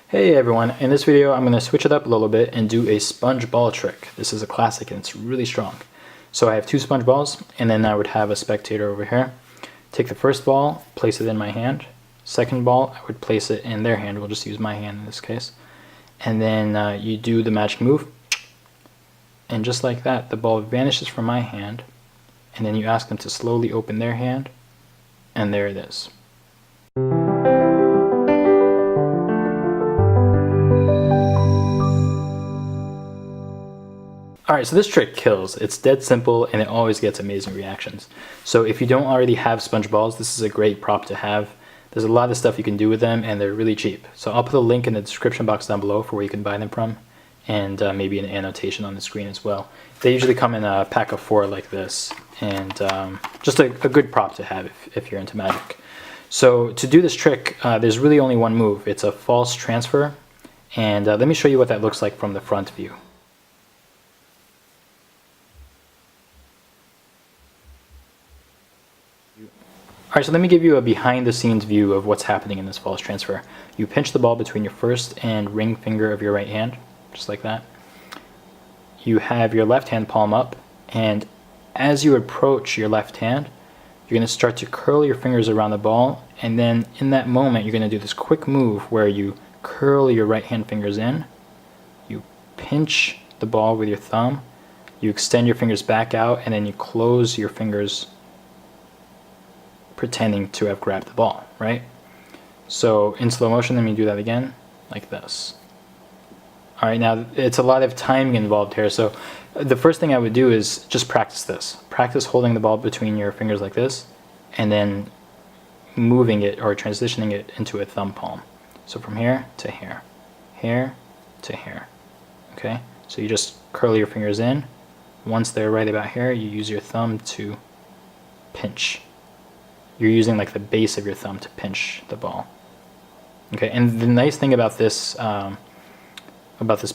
Hey everyone, in this video I'm going to switch it up a little bit and do a sponge ball trick. This is a classic and it's really strong. So I have two sponge balls and then I would have a spectator over here. Take the first ball, place it in my hand. Second ball, I would place it in their hand. We'll just use my hand in this case. And then you do the magic move. And just like that, the ball vanishes from my hand. And then you ask them to slowly open their hand. And there it is. Alright, so this trick kills. It's dead simple and it always gets amazing reactions. So if you don't already have sponge balls, this is a great prop to have. There's a lot of stuff you can do with them and they're really cheap. So I'll put a link in the description box down below for where you can buy them from, and maybe an annotation on the screen as well. They usually come in a pack of 4 like this, and just a good prop to have if you're into magic. So to do this trick, there's really only one move. It's a false transfer, and let me show you what that looks like from the front view. Alright, so let me give you a behind the scenes view of what's happening in this false transfer. You pinch the ball between your first and ring finger of your right hand, just like that. You have your left hand palm up, and as you approach your left hand, you're going to start to curl your fingers around the ball, and then in that moment you're going to do this quick move where you curl your right hand fingers in, you pinch the ball with your thumb, you extend your fingers back out, and then you close your fingers pretending to have grabbed the ball, right? So in slow motion, let me do that again, like this. Alright, now it's a lot of timing involved here, so the first thing I would do is just practice this. Practice holding the ball between your fingers like this, and then moving it or transitioning it into a thumb palm. So from here to here, here to here, okay? So you just curl your fingers in. Once they're right about here, you use your thumb to pinch. You're using like the base of your thumb to pinch the ball. Okay, and the nice thing about this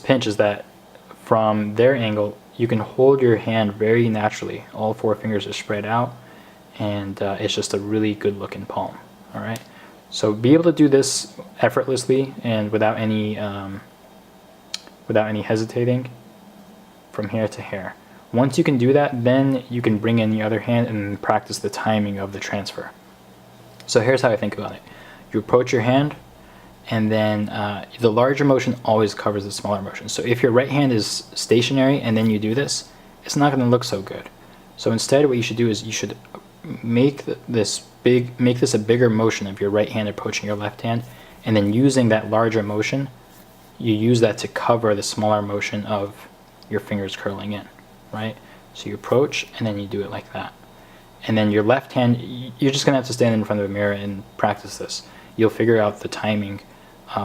pinch is that from their angle, you can hold your hand very naturally. All 4 fingers are spread out, and it's just a really good looking palm. All right, so be able to do this effortlessly and without any hesitating from here to here. Once you can do that, then you can bring in the other hand and practice the timing of the transfer. So here's how I think about it. You approach your hand, and then the larger motion always covers the smaller motion. So if your right hand is stationary and then you do this, it's not going to look so good. So instead what you should do is you should make this a bigger motion of your right hand approaching your left hand, and then using that larger motion, you use that to cover the smaller motion of your fingers curling in. Right? So you approach and then you do it like that. And then your left hand, you're just going to have to stand in front of a mirror and practice this. You'll figure out the timing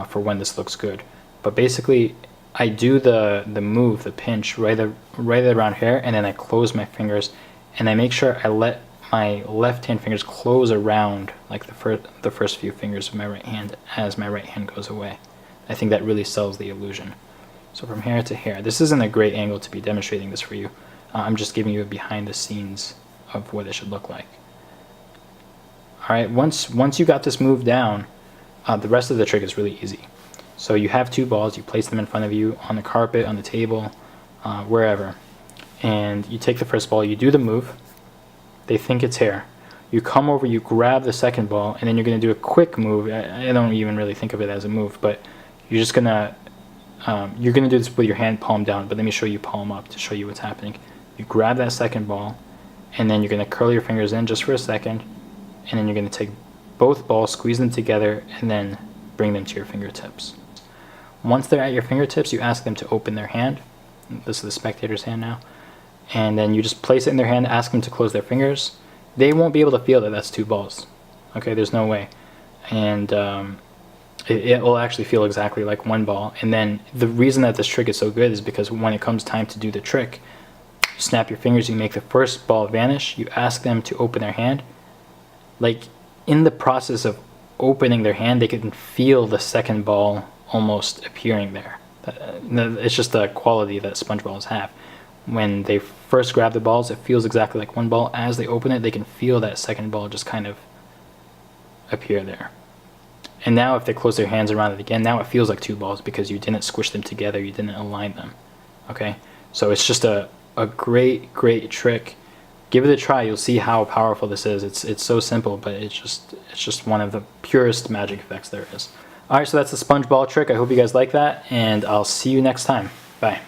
for when this looks good. But basically, I do the move, the pinch, right around here, and then I close my fingers, and I make sure I let my left hand fingers close around like the first few fingers of my right hand as my right hand goes away. I think that really sells the illusion. So from here to here, this isn't a great angle to be demonstrating this for you. I'm just giving you a behind the scenes of what it should look like. Alright, once you got this move down, the rest of the trick is really easy. So you have 2 balls, you place them in front of you on the carpet, on the table, wherever. And you take the first ball, you do the move. They think it's here. You come over, you grab the second ball, and then you're going to do a quick move. I don't even really think of it as a move, but you're just going to you're going to do this with your hand palm down, but let me show you palm up to show you what's happening. You grab that second ball, and then you're going to curl your fingers in just for a second, and then you're going to take both balls, squeeze them together, and then bring them to your fingertips. Once they're at your fingertips, you ask them to open their hand. This is the spectator's hand now. And then you just place it in their hand, ask them to close their fingers. They won't be able to feel that that's 2 balls. Okay, there's no way. And it will actually feel exactly like 1 ball. And then the reason that this trick is so good is because when it comes time to do the trick, you snap your fingers, you make the first ball vanish, you ask them to open their hand. Like in the process of opening their hand, they can feel the second ball almost appearing there. It's just the quality that sponge balls have. When they first grab the balls, it feels exactly like 1 ball. As they open it, they can feel that second ball just kind of appear there. And now if they close their hands around it again, now it feels like two balls because you didn't squish them together, you didn't align them. Okay, so it's just a great trick. Give it a try. You'll see how powerful this is. It's so simple, but it's just one of the purest magic effects there is. All right, so that's the sponge ball trick. I hope you guys like that, and I'll see you next time. Bye.